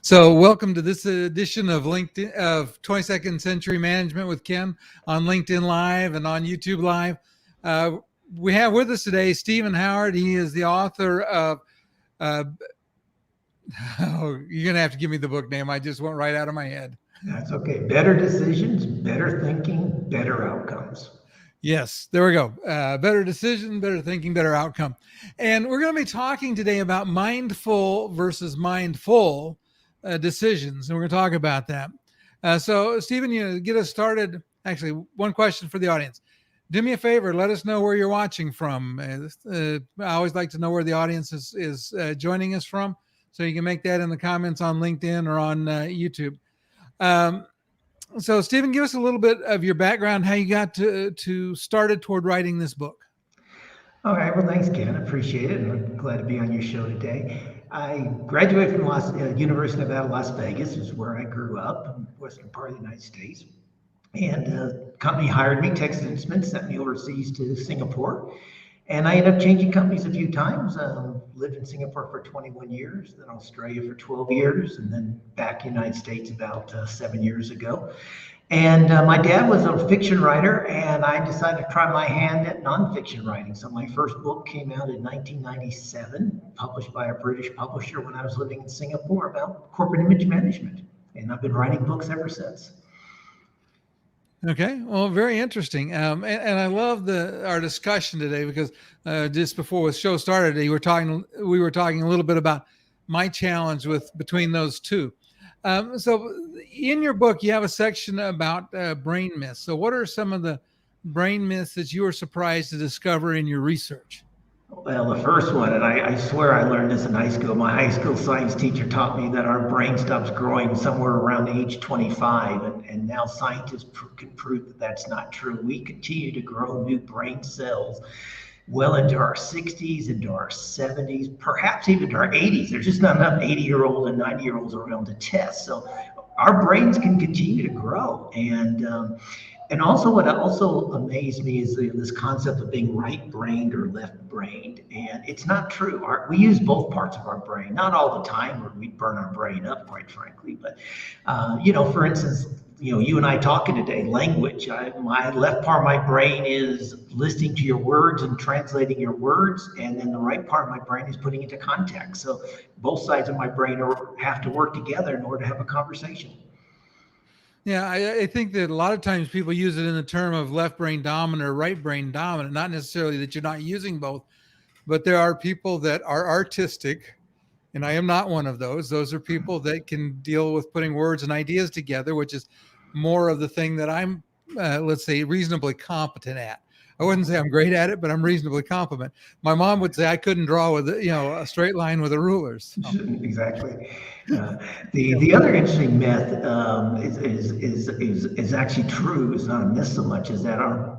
So, welcome to this edition of LinkedIn of 22nd Century Management with Ken on LinkedIn Live and on YouTube Live. Uh, we have with us today Stephen Howard. He is the author of. Uh, oh, you're gonna have to give me the book name. I just went right out of my head. That's okay. Better decisions, better thinking, better outcomes. Yes, there we go. Better decision, better thinking, better outcome. And we're going to be talking today about mindful versus mindful decisions. And we're going to talk about that. So, Stephen, get us started. Actually, one question for the audience. Do me a favor. Let us know where you're watching from. I always like to know where the audience is joining us from. So you can make that in the comments on LinkedIn or on YouTube. So, Stephen, give us a little bit of your background, how you got to started toward writing this book. All right. Well, thanks, Ken. I appreciate it. And I'm glad to be on your show today. I graduated from University of Nevada, Las Vegas, is where I grew up, in the western part of the United States. And the company hired me, Texas Instruments, sent me overseas to Singapore. And I ended up changing companies a few times. Lived in Singapore for 21 years, then Australia for 12 years, and then back in the United States about 7 years ago. And my dad was a fiction writer, and I decided to try my hand at nonfiction writing. So my first book came out in 1997, published by a British publisher when I was living in Singapore, about corporate image management. And I've been writing books ever since. Okay, well, very interesting, and I love our discussion today because just before the show started, we were talking a little bit about my challenge between those two. So, in your book, you have a section about brain myths. So, what are some of the brain myths that you were surprised to discover in your research? Well, the first one, and I swear I learned this in high school. My high school science teacher taught me that our brain stops growing somewhere around age 25, and now scientists can prove that that's not true. We continue to grow new brain cells well into our 60s, into our 70s, perhaps even to our 80s. There's just not enough 80-year-olds and 90-year-olds around to test. So our brains can continue to grow. And also, what also amazed me is this concept of being right-brained or left-brained, and it's not true. We use both parts of our brain, not all the time, or we burn our brain up, quite frankly. But for instance, you and I talking today, language. My left part of my brain is listening to your words and translating your words, and then the right part of my brain is putting it into context. So both sides of my brain have to work together in order to have a conversation. Yeah, I think that a lot of times people use it in the term of left brain dominant or right brain dominant, not necessarily that you're not using both, but there are people that are artistic, and I am not one of those. Those are people that can deal with putting words and ideas together, which is more of the thing that I'm, let's say, reasonably competent at. I wouldn't say I'm great at it, but I'm reasonably competent. My mom would say I couldn't draw with a straight line with a ruler. So. Exactly. The other interesting myth is actually true. It's not a myth so much as that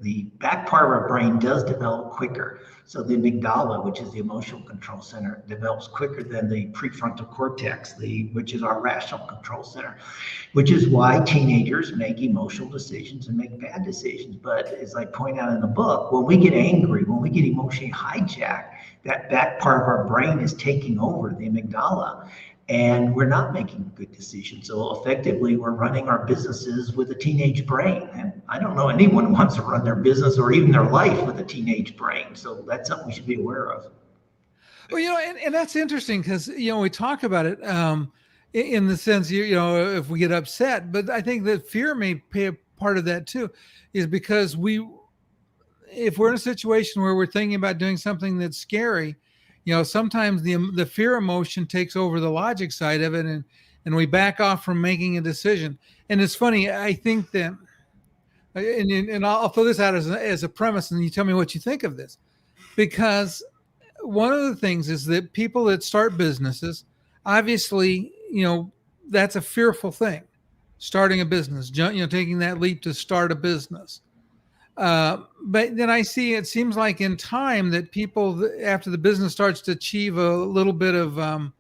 the back part of our brain does develop quicker. So the amygdala, which is the emotional control center, develops quicker than the prefrontal cortex, which is our rational control center, which is why teenagers make emotional decisions and make bad decisions. But as I point out in the book, when we get angry, when we get emotionally hijacked, that back part of our brain is taking over, the amygdala, and we're not making good decisions. So effectively, we're running our businesses with a teenage brain. And I don't know anyone who wants to run their business or even their life with a teenage brain. So that's something we should be aware of. Well, and that's interesting because, we talk about it in the sense, if we get upset, but I think that fear may play a part of that too, is because if we're in a situation where we're thinking about doing something that's scary, sometimes the fear emotion takes over the logic side of it, and we back off from making a decision. And it's funny, I think that, and I'll throw this out as a premise, and you tell me what you think of this, because one of the things is that people that start businesses, obviously, that's a fearful thing, starting a business, taking that leap to start a business. But then it seems like in time that people, after the business starts to achieve a little bit of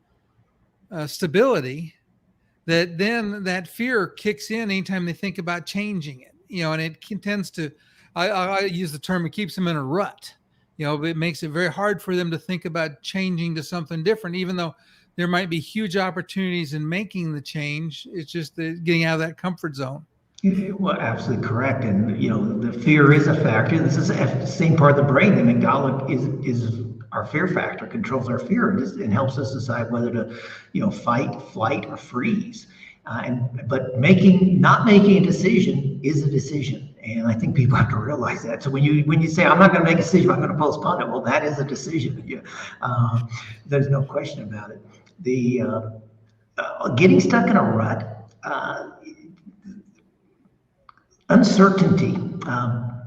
stability, that then that fear kicks in anytime they think about changing it, and it tends to, I use the term, it keeps them in a rut. It makes it very hard for them to think about changing to something different, even though there might be huge opportunities in making the change. It's just getting out of that comfort zone. Well, absolutely correct. And, the fear is a factor. This is the same part of the brain. The amygdala is our fear factor, controls our fear and helps us decide whether to, fight, flight, or freeze. But not making a decision is a decision. And I think people have to realize that. So when you say, I'm not going to make a decision, I'm going to postpone it, well, that is a decision. Yeah. There's no question about it. The getting stuck in a rut, uncertainty.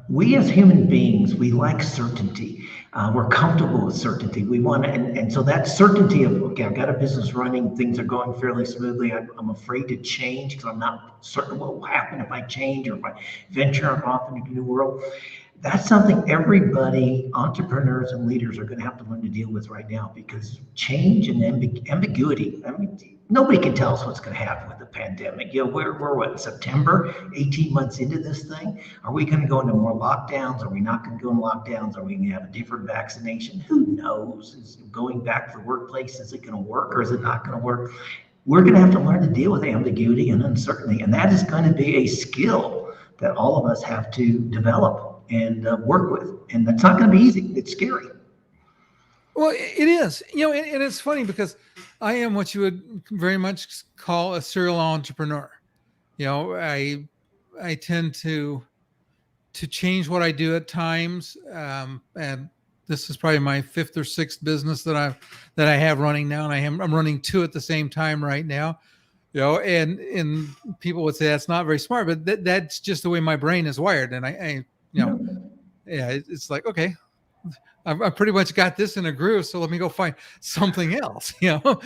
We as human beings, we like certainty. We're comfortable with certainty. We want to, and so that certainty of, okay, I've got a business running, things are going fairly smoothly. I'm afraid to change because I'm not certain what will happen if I change or if I venture off into a new world. That's something everybody, entrepreneurs and leaders, are going to have to learn to deal with right now, because change and ambiguity. I mean, nobody can tell us what's going to happen with the pandemic. We're what, September, 18 months into this thing? Are we going to go into more lockdowns? Are we not going to go in lockdowns? Are we going to have a different vaccination? Who knows? Is going back to the workplace, is it going to work or is it not going to work? We're going to have to learn to deal with ambiguity and uncertainty. And that is going to be a skill that all of us have to develop and work with. And that's not going to be easy. It's scary. Well, it is, and it's funny because I am what you would very much call a serial entrepreneur. I tend to change what I do at times. And this is probably my 5th or 6th business that I have running now. And I'm running 2 at the same time right now, and people would say that's not very smart, but that's just the way my brain is wired. And it's like, okay, I've pretty much got this in a groove, so let me go find something else, but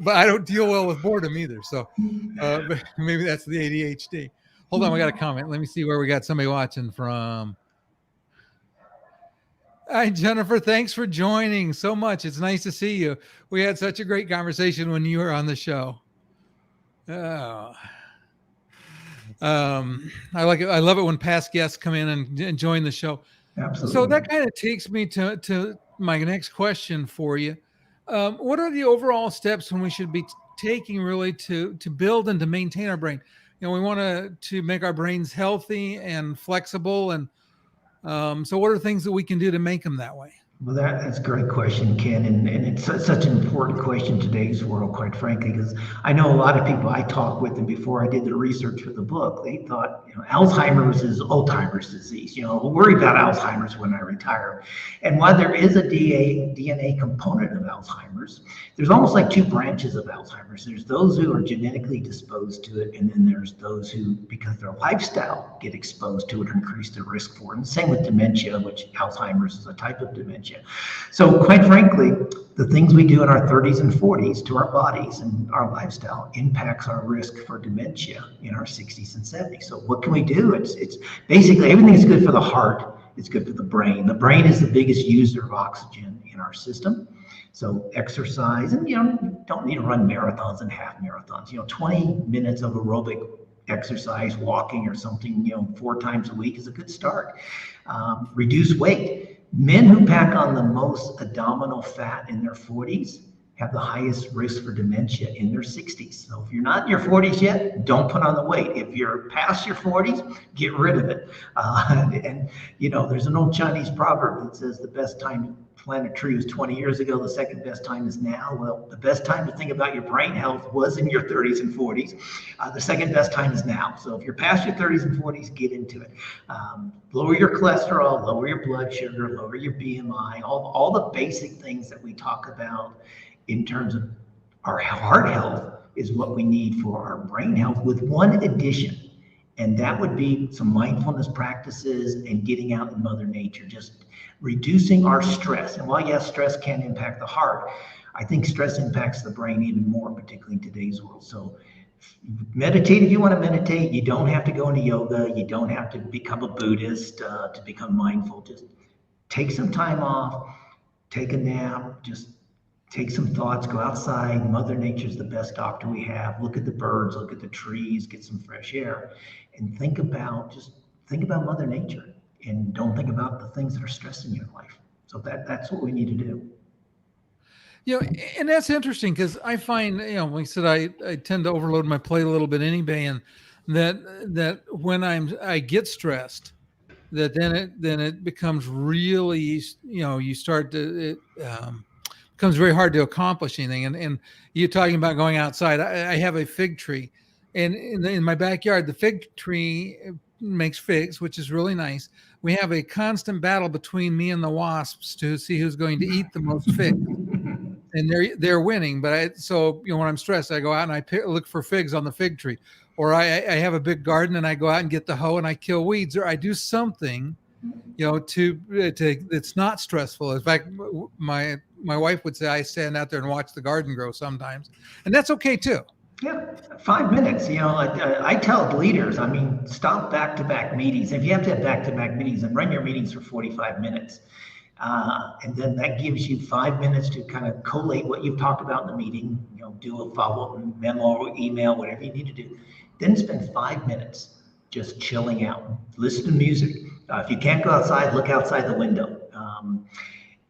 I don't deal well with boredom either. So maybe that's the ADHD. Hold on, we got a comment. Let me see where we got somebody watching from. Hi, Jennifer. Thanks for joining so much. It's nice to see you. We had such a great conversation when you were on the show. Oh. I like it. I love it when past guests come in and join the show. Absolutely. So that kind of takes me to my next question for you. What are the overall steps when we should be taking really to build and to maintain our brain? We want to make our brains healthy and flexible. And so what are things that we can do to make them that way? Well, that's a great question, Ken, and it's such an important question in today's world, quite frankly, because I know a lot of people I talked with, and before I did the research for the book, they thought Alzheimer's is old-timers disease. We'll worry about Alzheimer's when I retire. And while there is a DNA component of Alzheimer's, there's almost like 2 branches of Alzheimer's. There's those who are genetically disposed to it, and then there's those who, because their lifestyle, get exposed to it or increase their risk for it. And same with dementia, which Alzheimer's is a type of dementia. So quite frankly, the things we do in our 30s and 40s to our bodies and our lifestyle impacts our risk for dementia in our 60s and 70s. So what can we do? It's basically everything is good for the heart. It's good for the brain. The brain is the biggest user of oxygen in our system. So exercise, and you don't need to run marathons and half marathons. 20 minutes of aerobic exercise, walking or something, 4 times a week is a good start. Reduce weight. Men who pack on the most abdominal fat in their 40s have the highest risk for dementia in their 60s. So if you're not in your 40s yet, don't put on the weight. If you're past your 40s, get rid of it. And there's an old Chinese proverb that says the best time to plant a tree was 20 years ago. The second best time is now. Well, the best time to think about your brain health was in your 30s and 40s. The second best time is now. So if you're past your 30s and 40s, get into it. Lower your cholesterol, lower your blood sugar, lower your BMI, all the basic things that we talk about in terms of our heart health is what we need for our brain health, with one addition. And that would be some mindfulness practices and getting out in Mother Nature, just reducing our stress. And while yes, stress can impact the heart, I think stress impacts the brain even more, particularly in today's world. So meditate if you want to meditate. You don't have to go into yoga. You don't have to become a Buddhist to become mindful. Just take some time off, take a nap, just take some thoughts, go outside. Mother Nature's the best doctor we have. Look at the birds, look at the trees, get some fresh air, and think about Mother Nature, and don't think about the things that are stressing your life. So that's what we need to do. And that's interesting because I find, like I said, I tend to overload my plate a little bit anyway, and that when I get stressed, that then it becomes really, you start to becomes very hard to accomplish anything. And you're talking about going outside. I have a fig tree, and in my backyard, the fig tree makes figs, which is really nice. We have a constant battle between me and the wasps to see who's going to eat the most figs. And they're winning. But so when I'm stressed, I go out and I look for figs on the fig tree, or I have a big garden and I go out and get the hoe and I kill weeds, or I do something, to it's not stressful. In fact, my wife would say I stand out there and watch the garden grow sometimes, and that's okay too. Yeah, 5 minutes. I tell leaders, stop back-to-back meetings. If you have to have back-to-back meetings, and run your meetings for 45 minutes. And then that gives you 5 minutes to kind of collate what you've talked about in the meeting, do a follow-up memo or email, whatever you need to do. Then spend 5 minutes just chilling out, listen to music. If you can't go outside, look outside the window.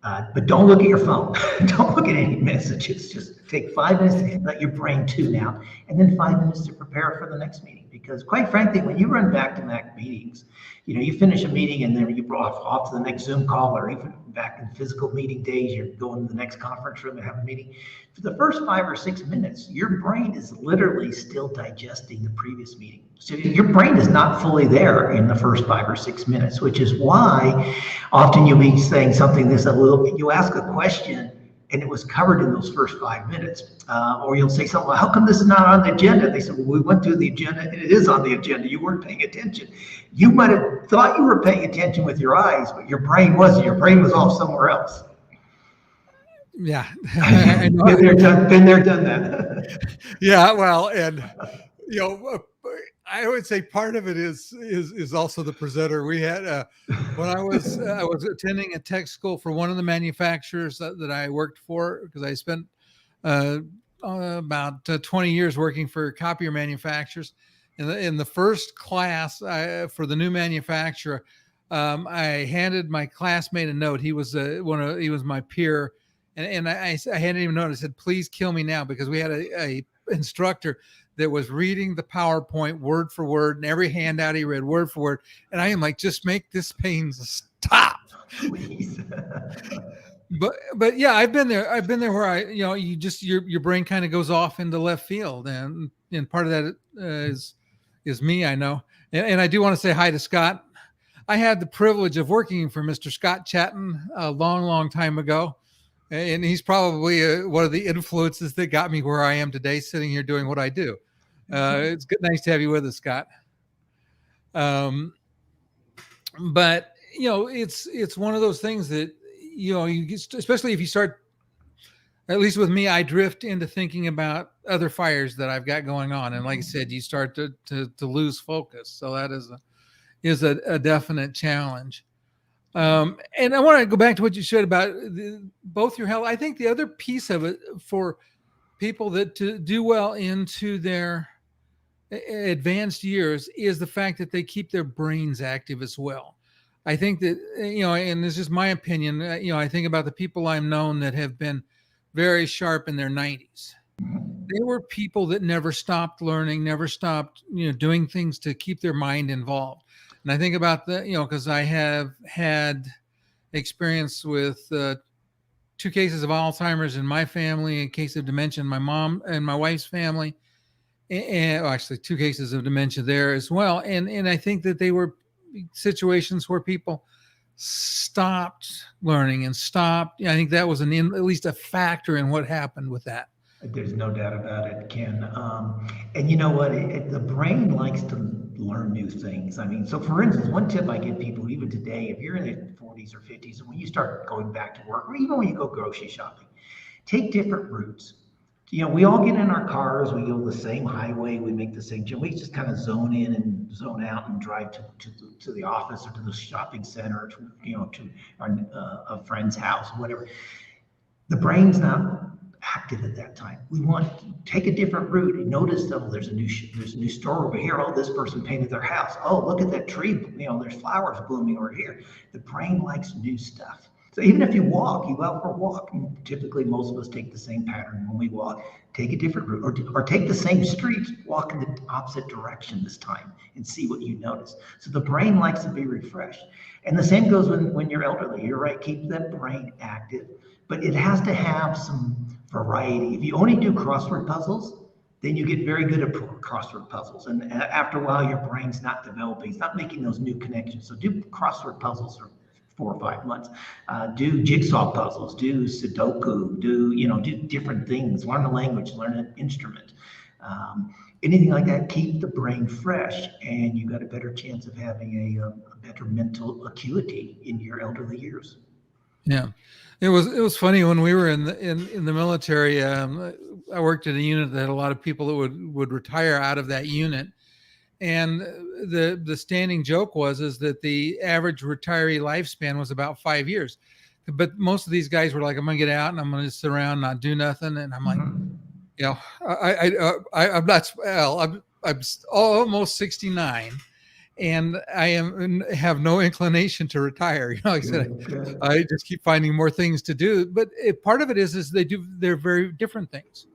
But don't look at your phone. Don't look at any messages. Just take 5 minutes to let your brain tune out, and then 5 minutes to prepare for the next meeting. Because quite frankly, when you run back-to-back meetings, you finish a meeting and then you brought off to the next Zoom call, or even back in physical meeting days, you're going to the next conference room and have a meeting. For the first 5 or 6 minutes, your brain is literally still digesting the previous meeting. So your brain is not fully there in the first 5 or 6 minutes, which is why often you'll be saying something you ask a question and it was covered in those first 5 minutes. Or you'll say something, well, how come this is not on the agenda? They said, well, we went through the agenda and it is on the agenda. You weren't paying attention. You might have thought you were paying attention with your eyes, but your brain wasn't. Your brain was off somewhere else. Yeah. Been there, done that. Yeah. Well, and, I would say part of it is also the presenter. We had when I was attending a tech school for one of the manufacturers that I worked for, because I spent about 20 years working for copier manufacturers. In the first class for the new manufacturer, I handed my classmate a note. He was he was my peer, and I handed him a note. I said, "Please kill me now," because we had a instructor that was reading the PowerPoint word for word, and every handout he read word for word. And I am like, just make this pain stop. Please. But yeah, I've been there where you just, your brain kind of goes off into left field. And part of that is me, I know. And I do want to say hi to Scott. I had the privilege of working for Mr. Scott Chatton a long, long time ago. And he's probably one of the influences that got me where I am today, sitting here doing what I do. It's good, nice to have you with us, Scott. But it's one of those things that you get, especially if you start. At least with me, I drift into thinking about other fires that I've got going on, and like I said, you start to lose focus. So that is a definite challenge. And I want to go back to what you said about both your health. I think the other piece of it for people that to do well into their advanced years is the fact that they keep their brains active as well. I think that, and this is my opinion, I think about the people I've known that have been very sharp in their 90s. They were people that never stopped learning, never stopped, doing things to keep their mind involved. And I think about because I have had experience with 2 cases of Alzheimer's in my family, a case of dementia in my mom and my wife's family, and actually 2 cases of dementia there as well. And I think that they were situations where people stopped learning and stopped. I think that was at least a factor in what happened with that. There's no doubt about it, Ken. And you know what? The brain likes to learn new things. So for instance, one tip I give people, even today, if you're in your 40s or 50s, and when you start going back to work, or even when you go grocery shopping, take different routes. We all get in our cars, we go the same highway, we make the same jump. We just kind of zone in and zone out and drive to the office or to the shopping center, to a friend's house, whatever. The brain's not active at that time. We want to take a different route and notice, there's a new store over here. Oh, this person painted their house. Oh, look at that tree. There's flowers blooming over here. The brain likes new stuff. So even if you walk, you go out for a walk, and typically most of us take the same pattern when we walk, take a different route, or take the same street, walk in the opposite direction this time and see what you notice. So the brain likes to be refreshed. And the same goes when you're elderly. You're right, keep that brain active, but it has to have some variety. If you only do crossword puzzles, then you get very good at crossword puzzles. And after a while, your brain's not developing, it's not making those new connections. So do crossword puzzles for 4 or 5 months. Do jigsaw puzzles, do Sudoku, do different things, learn a language, learn an instrument. Anything like that, keep the brain fresh, and you got a better chance of having a better mental acuity in your elderly years. Yeah, it was funny when we were in the military. I worked in a unit that had a lot of people that would retire out of that unit, and the standing joke is that the average retiree lifespan was about 5 years. But most of these guys were like, I'm gonna get out and I'm gonna just sit around, not do nothing. And I'm like, I'm not, well, I'm almost 69 and have no inclination to retire. Like I said, I just keep finding more things to do. But part of it is they're very different things.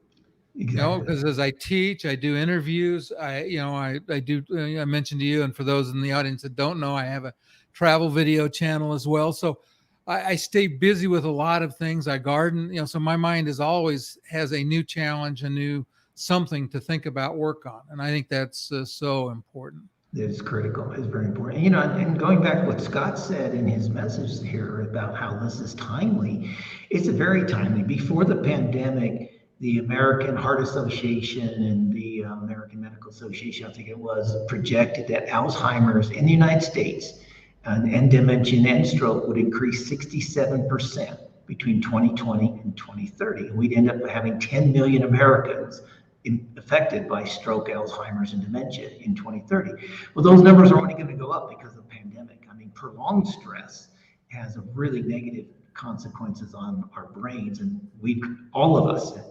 Exactly. Because as I teach, I do interviews. I do. I mentioned to you, and for those in the audience that don't know, I have a travel video channel as well. So I stay busy with a lot of things. I garden. So my mind always has a new challenge, a new something to think about, work on, and I think that's so important. It's critical. It's very important. And going back to what Scott said in his message here about how this is timely, it's very timely. Before the pandemic, the American Heart Association and the American Medical Association, I think it was, projected that Alzheimer's in the United States and dementia and stroke would increase 67% between 2020 and 2030. And we'd end up having 10 million Americans affected by stroke, Alzheimer's, and dementia in 2030. Well, those numbers are only going to go up because of the pandemic. I mean, prolonged stress has a really negative consequences on our brains, and all of us have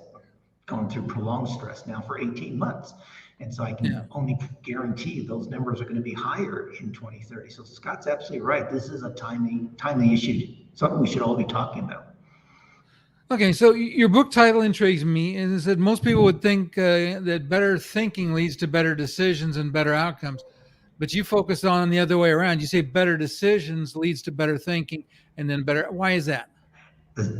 gone through prolonged stress now for 18 months. And so I can only guarantee you those numbers are going to be higher in 2030. So Scott's absolutely right. This is a timely issue, something we should all be talking about. Okay, so your book title intrigues me, and is that most people would think that better thinking leads to better decisions and better outcomes, but you focus on the other way around. You say better decisions leads to better thinking, and then better. Why is that?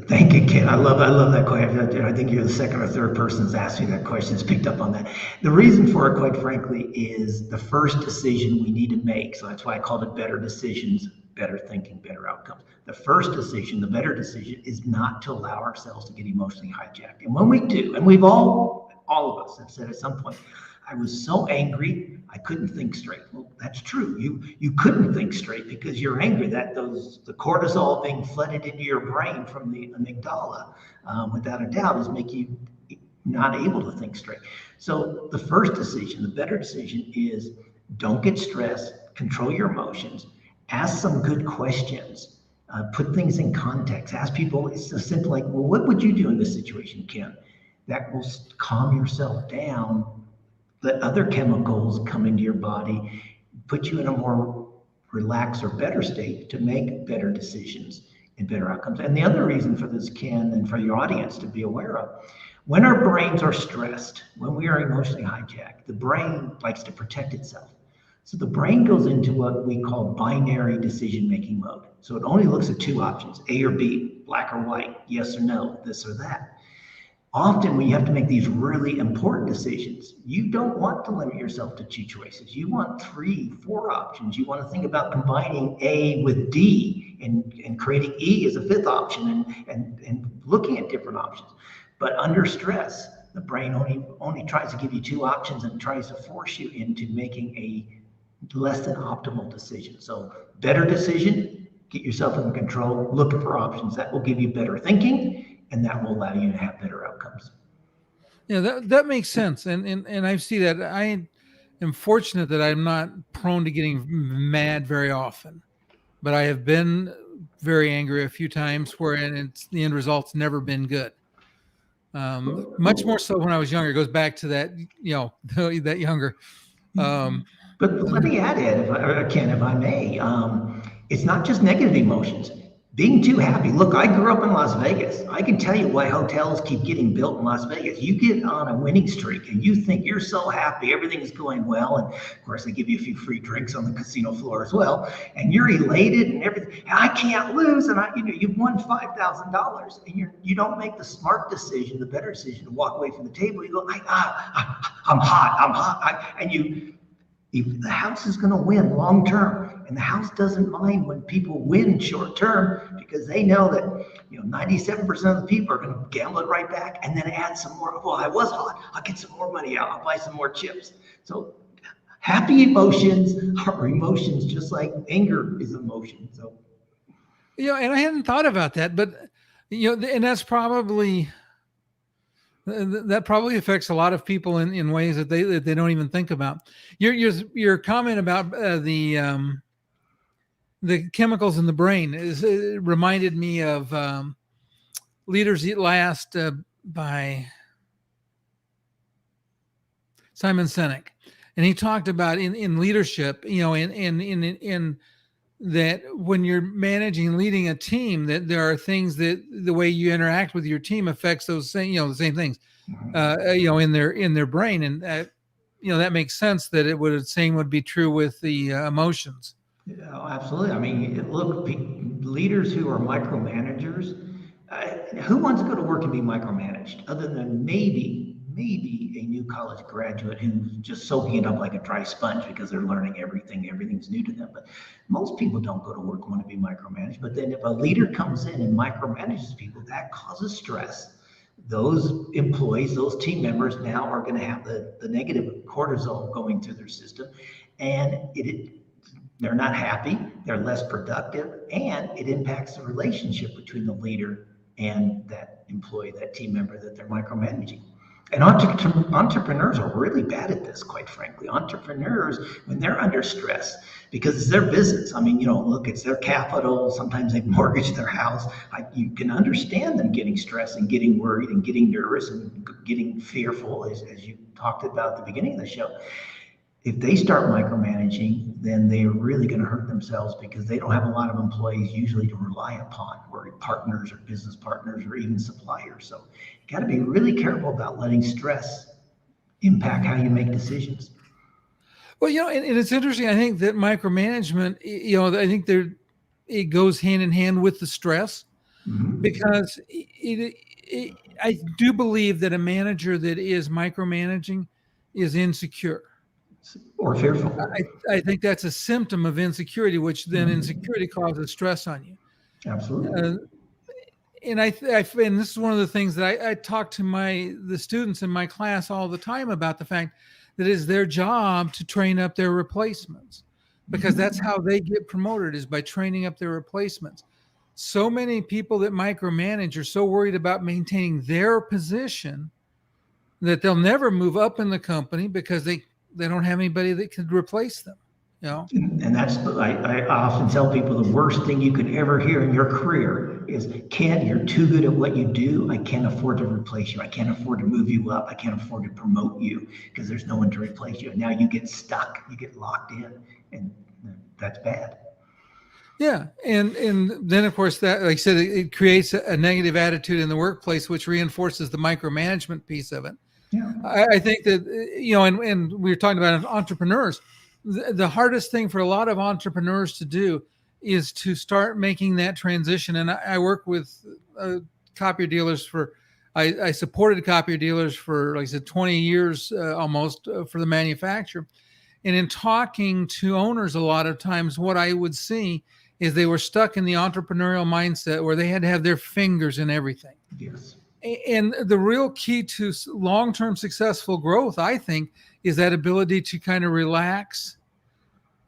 Thank you, Ken. I love that question. I think you're the second or third person that's asked me that question, that's picked up on that. The reason for it, quite frankly, is the first decision we need to make. So that's why I called it better decisions, better thinking, better outcomes. The first decision, the better decision, is not to allow ourselves to get emotionally hijacked. And when we do, and we've all of us have said at some point, I was so angry, I couldn't think straight. Well, that's true. You couldn't think straight because you're angry. The cortisol being flooded into your brain from the amygdala, without a doubt, is make you not able to think straight. So the first decision, the better decision, is don't get stressed, control your emotions, ask some good questions, put things in context. Ask people, it's so simple, like, well, what would you do in this situation, Ken? That will calm yourself down. Let other chemicals come into your body, put you in a more relaxed or better state to make better decisions and better outcomes. And the other reason for this, Ken, and for your audience to be aware of, when our brains are stressed, when we are emotionally hijacked, the brain likes to protect itself. So the brain goes into what we call binary decision-making mode. So it only looks at two options, A or B, black or white, yes or no, this or that. Often when you have to make these really important decisions, you don't want to limit yourself to two choices. You want 3, 4 options. You want to think about combining A with D and creating E as a 5th option and looking at different options. But under stress, the brain only tries to give you 2 options and tries to force you into making a less than optimal decision. So better decision, get yourself in control, look for options. That will give you better thinking, and that will allow you to have better outcomes. Yeah, that makes sense. And I see that. I am fortunate that I'm not prone to getting mad very often, but I have been very angry a few times where the end result's never been good. Much more so when I was younger. It goes back to that, that younger. But let me add, Ed, Ken, if I may, it's not just negative emotions. being too happy. Look, I grew up in Las Vegas. I can tell you why hotels keep getting built in Las Vegas. You get on a winning streak and you think you're so happy, everything's going well. And of course, they give you a few free drinks on the casino floor as well. And you're elated and everything. And I can't lose. And you've won $5,000 and you don't make the smart decision, the better decision to walk away from the table. You go, I'm hot. The house is going to win long term. And the house doesn't mind when people win short term because they know that 97% of the people are going to gamble it right back and then add some more. Well, I was hot. I'll get some more money out. I'll buy some more chips. So happy emotions are emotions just like anger is emotion. So and I hadn't thought about that, but and that's probably affects a lot of people in ways that they don't even think about. Your comment about the chemicals in the brain it reminded me of Leaders Eat Last by Simon Sinek, and he talked about in leadership, in that when you're managing and leading a team, that there are things that the way you interact with your team affects those same, the same things, in their brain, and that makes sense that same would be true with the emotions. Yeah, absolutely. I mean, look, leaders who are micromanagers, who wants to go to work and be micromanaged other than maybe a new college graduate who's just soaking it up like a dry sponge because they're learning everything's new to them. But most people don't go to work and want to be micromanaged. But then if a leader comes in and micromanages people, that causes stress. Those employees, those team members now are going to have the negative cortisol going through their system, and they're not happy, they're less productive, and it impacts the relationship between the leader and that employee, that team member that they're micromanaging. And entrepreneurs are really bad at this, quite frankly. Entrepreneurs, when they're under stress, because it's their business. I mean, look, it's their capital. Sometimes they mortgage their house. You can understand them getting stressed and getting worried and getting nervous and getting fearful, as you talked about at the beginning of the show. If they start micromanaging, then they're really going to hurt themselves because they don't have a lot of employees usually to rely upon, or partners or business partners or even suppliers. So you got to be really careful about letting stress impact how you make decisions. Well, and it's interesting. I think that micromanagement, I think it goes hand in hand with the stress, because I do believe that a manager that is micromanaging is insecure. Or fearful. I think that's a symptom of insecurity, which then insecurity causes stress on you. Absolutely. And and this is one of the things that I talk to the students in my class all the time about, the fact that it's their job to train up their replacements, because that's how they get promoted, is by training up their replacements. So many people that micromanage are so worried about maintaining their position that they'll never move up in the company because they don't have anybody that could replace them. And that's, I often tell people, the worst thing you could ever hear in your career is, you're too good at what you do. I can't afford to replace you. I can't afford to move you up. I can't afford to promote you because there's no one to replace you. And now you get stuck, you get locked in, and that's bad. Yeah. And then of course that, like I said, it creates a negative attitude in the workplace, which reinforces the micromanagement piece of it. Yeah. I think that, and we were talking about entrepreneurs. The hardest thing for a lot of entrepreneurs to do is to start making that transition. And I work with copier dealers I supported copier dealers for, like I said, 20 years almost for the manufacturer. And in talking to owners, a lot of times what I would see is they were stuck in the entrepreneurial mindset where they had to have their fingers in everything. Yes. And the real key to long-term successful growth, I think, is that ability to kind of relax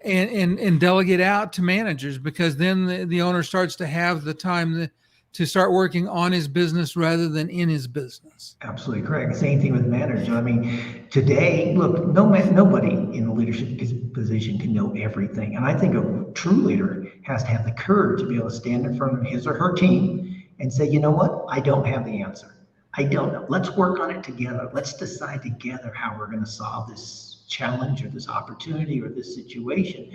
and delegate out to managers, because then the owner starts to have the time to start working on his business rather than in his business. Absolutely correct. Same thing with managers. I mean, today, look, nobody in the leadership position can know everything. And I think a true leader has to have the courage to be able to stand in front of his or her team and say, you know what? I don't have the answer. I don't know. Let's work on it together. Let's decide together how we're going to solve this challenge or this opportunity or this situation.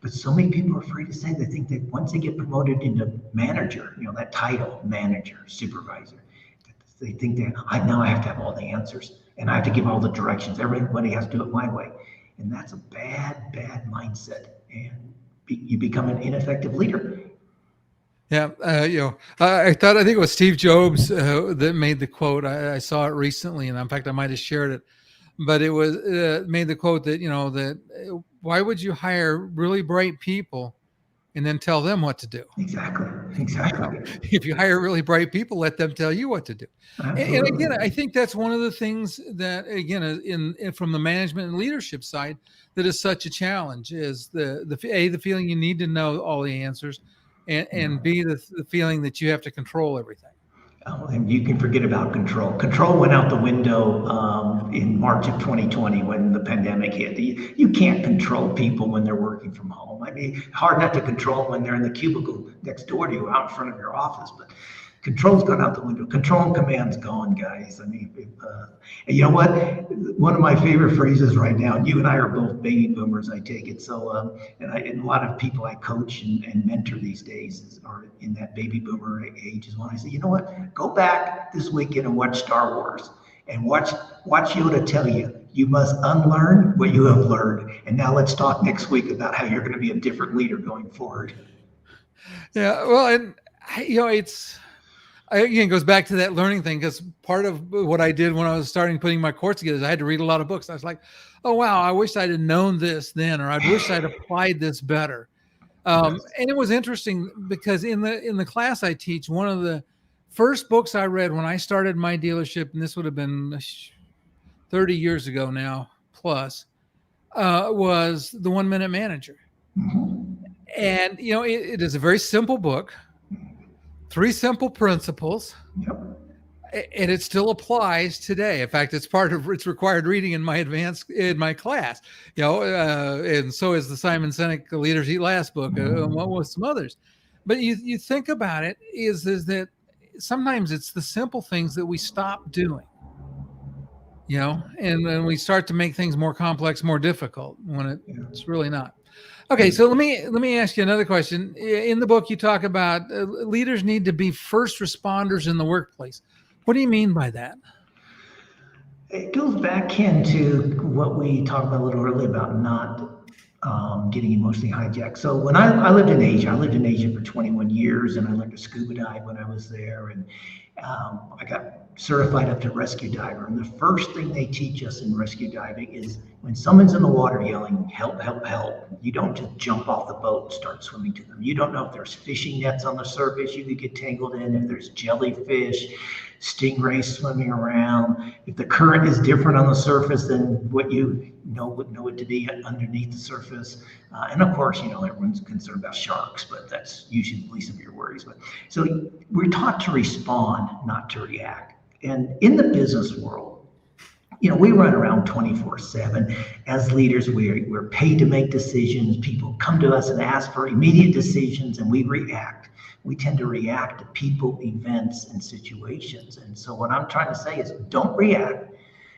But so many people are afraid to say. They think that once they get promoted into manager, that title, manager, supervisor, they think that now I have to have all the answers and I have to give all the directions. Everybody has to do it my way. And that's a bad, bad mindset. And you become an ineffective leader. Yeah, I think it was Steve Jobs that made the quote. I saw it recently, and in fact, I might have shared it. But it was made the quote that why would you hire really bright people and then tell them what to do? Exactly. If you hire really bright people, let them tell you what to do. And again, I think that's one of the things that, again, from the management and leadership side, that is such a challenge, is the feeling you need to know all the answers, and B, the feeling that you have to control everything. Oh, and you can forget about control. Control went out the window in March of 2020 when the pandemic hit. You can't control people when they're working from home. I mean, hard not to control when they're in the cubicle next door to you, out in front of your office. But control's gone out the window. Control and command's gone, guys. I mean, and you know what? One of my favorite phrases right now, and you and I are both baby boomers, I take it. So, and a lot of people I coach and mentor these days are in that baby boomer age, is when I say, you know what? Go back this weekend and watch Star Wars and watch Yoda tell you, you must unlearn what you have learned. And now let's talk next week about how you're going to be a different leader going forward. Yeah, well, and again, it goes back to that learning thing, because part of what I did when I was starting putting my course together is I had to read a lot of books. I was like, oh, wow, I wish I'd have known this then, or I wish I'd applied this better. And it was interesting because in the class I teach, one of the first books I read when I started my dealership, and this would have been 30 years ago now plus, was The 1 Minute Manager. Mm-hmm. And, it is a very simple book. 3 simple principles. Yep. And it still applies today. In fact, it's required reading in my class, and so is the Simon Sinek Leaders Eat Last book, and what with some others. But you think about it, is that sometimes it's the simple things that we stop doing, and then we start to make things more complex, more difficult when it's really not. Okay, so let me ask you another question. In the book, you talk about leaders need to be first responders in the workplace. What do you mean by that? It goes back into what we talked about a little earlier about not getting emotionally hijacked. So when I lived in Asia for 21 years, and I learned to scuba dive when I was there, and I got certified up to rescue diver. And the first thing they teach us in rescue diving is when someone's in the water yelling, help, help, help, you don't just jump off the boat and start swimming to them. You don't know if there's fishing nets on the surface you could get tangled in, if there's jellyfish, stingrays swimming around, if the current is different on the surface than what you know it to be underneath the surface. And of course, everyone's concerned about sharks, but that's usually the least of your worries. But so we're taught to respond, not to react. And in the business world, we run around 24/7. As leaders, we're paid to make decisions. People come to us and ask for immediate decisions, and we react. We tend to react to people, events, and situations. And so what I'm trying to say is, don't react.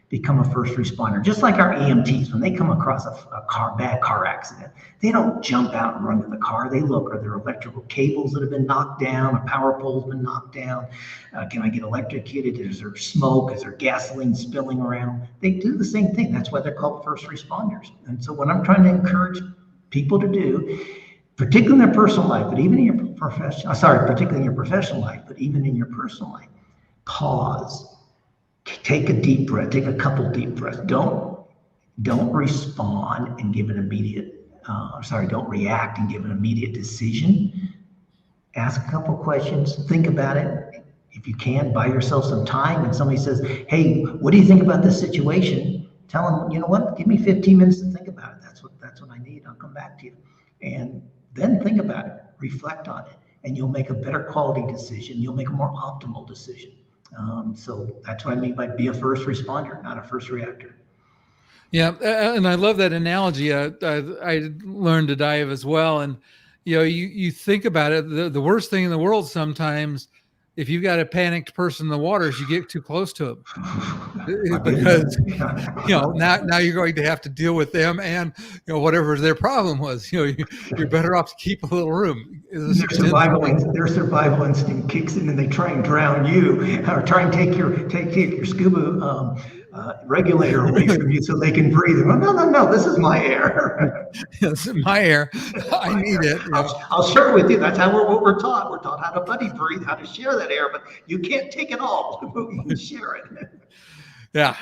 Become a first responder. Just like our EMTs, when they come across a bad car accident, they don't jump out and run to the car. They look, are there electrical cables that have been knocked down? A power pole's been knocked down? Can I get electrocuted? Is there smoke? Is there gasoline spilling around? They do the same thing. That's why they're called first responders. And so what I'm trying to encourage people to do, particularly in their personal life, but even in your particularly in your professional life, but even in your personal life, pause. Take a deep breath. Take a couple deep breaths. Don't respond and give an immediate. Don't react and give an immediate decision. Ask a couple questions. Think about it. If you can, buy yourself some time. When somebody says, "Hey, what do you think about this situation?" Tell them, "You know what? Give me 15 minutes to think about it. That's what I need. I'll come back to you." And then think about it. Reflect on it, and you'll make a better quality decision. You'll make a more optimal decision. So that's what I mean by be a first responder, not a first reactor. Yeah, and I love that analogy. I learned to dive as well, and you think about it. The worst thing in the world sometimes if you've got a panicked person in the waters, you get too close to them. I've been Because there. now you're going to have to deal with them and whatever their problem was. You're better off to keep a little room. Their survival instinct kicks in, and they try and drown you, or try and take your scuba regulator away from you so they can breathe. Oh, no, this is my air. This is my air. I need it. I'll share it with you. That's how we're taught. We're taught how to buddy breathe, how to share that air, but you can't take it all. You can share it. Yeah.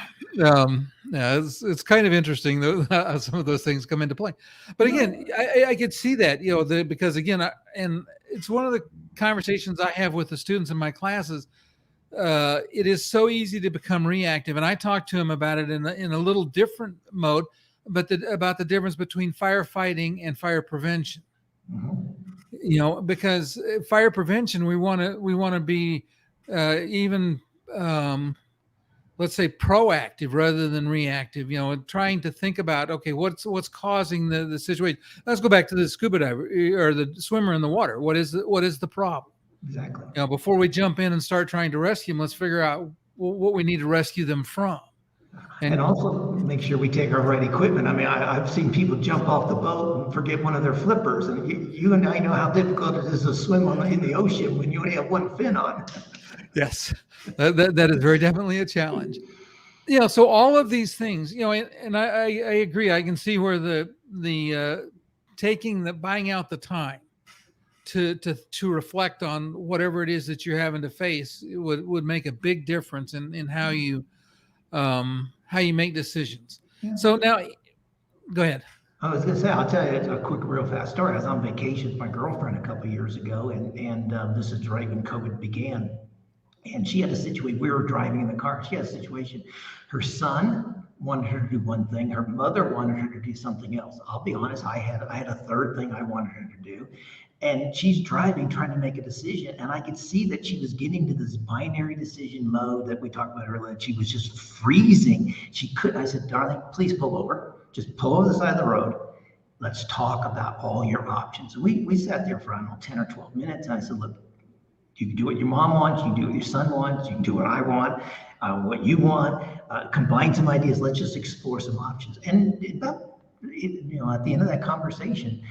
It's kind of interesting though, how some of those things come into play. But again, I could see that, because again, and it's one of the conversations I have with the students in my classes. It is so easy to become reactive, and I talk to them about it in a little different mode, but about the difference between firefighting and fire prevention. Mm-hmm. Because fire prevention, we want to be even let's say proactive rather than reactive, trying to think about, okay, what's causing the situation. Let's go back to the scuba diver or the swimmer in the water. What is the problem? Exactly. Before we jump in and start trying to rescue them, let's figure out what we need to rescue them from. And also make sure we take our right equipment. I mean, I've seen people jump off the boat and forget one of their flippers. And you and I know how difficult it is to swim in the ocean when you only have one fin on. Yes, that is very definitely a challenge. So all of these things, and I agree. I can see where the buying out the time to reflect on whatever it is that you're having to face would make a big difference in how you make decisions. Yeah. So now, go ahead. I was going to say, I'll tell you a quick, real fast story. I was on vacation with my girlfriend a couple of years ago, and this is right when COVID began. And she had a situation, we were driving in the car. She had a situation. Her son wanted her to do one thing. Her mother wanted her to do something else. I'll be honest, I had a third thing I wanted her to do. And she's driving, trying to make a decision. And I could see that she was getting to this binary decision mode that we talked about earlier. She was just freezing. I said, darling, please pull over. Just pull over the side of the road. Let's talk about all your options. And we sat there for, 10 or 12 minutes. And I said, look, you can do what your mom wants. You can do what your son wants. You can do what I want, what you want. Combine some ideas. Let's just explore some options. And at the end of that conversation,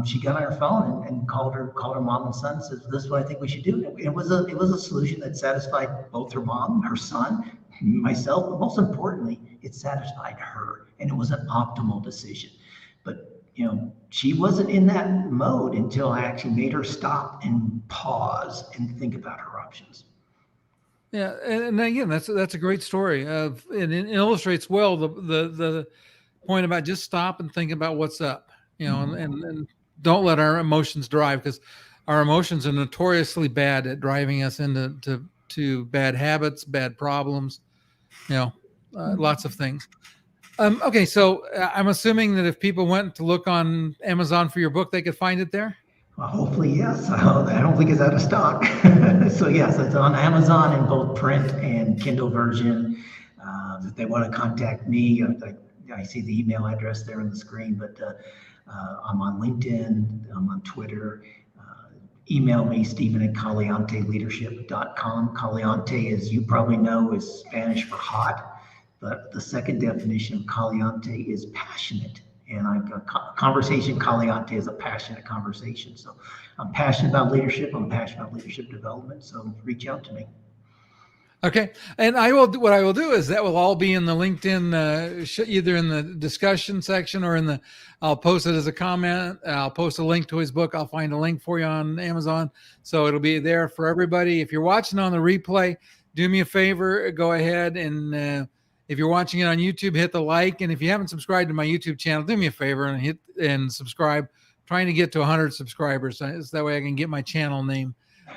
she got on her phone and called her mom and son. Says, "This is what I think we should do." It was a solution that satisfied both her mom, her son, myself, but most importantly, it satisfied her, and it was an optimal decision. But she wasn't in that mode until I actually made her stop and pause and think about her options. Yeah, and again, that's a great story. And it illustrates well the point about just stop and think about what's up. And don't let our emotions drive, because our emotions are notoriously bad at driving us into bad habits, bad problems. Lots of things. Okay, so I'm assuming that if people went to look on Amazon for your book, they could find it there? Well, hopefully, yes. I don't think it's out of stock. So, yes, it's on Amazon in both print and Kindle version. If they want to contact me, I see the email address there on the screen, but I'm on LinkedIn, I'm on Twitter. Email me, Stephen@calianteleadership.com. Caliente, as you probably know, is Spanish for hot. But the second definition of caliente is passionate. And conversation caliente is a passionate conversation. So I'm passionate about leadership. I'm passionate about leadership development. So reach out to me. Okay. And what I will do is that will all be in the LinkedIn, either in the discussion section or I'll post it as a comment. I'll post a link to his book. I'll find a link for you on Amazon. So it'll be there for everybody. If you're watching on the replay, do me a favor, go ahead and, if you're watching it on YouTube, hit the like. And if you haven't subscribed to my YouTube channel, do me a favor and hit and subscribe. I'm trying to get to 100 subscribers. So that way I can get my channel name.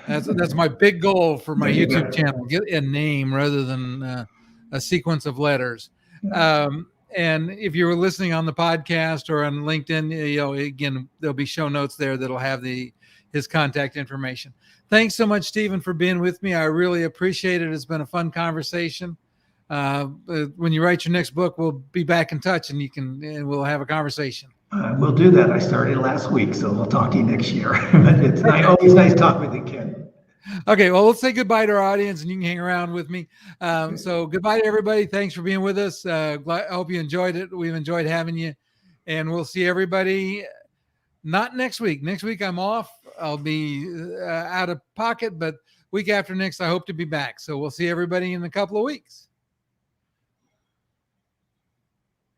That's my big goal for my YouTube channel. Get a name rather than a sequence of letters. And if you're listening on the podcast or on LinkedIn, again, there'll be show notes there that'll have his contact information. Thanks so much, Stephen, for being with me. I really appreciate it. It's been a fun conversation. When you write your next book, we'll be back in touch and we'll have a conversation. We'll do that. I started last week, so we'll talk to you next year. But it's always nice talking with you, Ken. Okay, well, let's say goodbye to our audience, and you can hang around with me. So goodbye to everybody. Thanks for being with us. I hope you enjoyed it. We've enjoyed having you, and we'll see everybody not next week. Next week I'm off. I'll be out of pocket, but week after next I hope to be back. So we'll see everybody in a couple of weeks.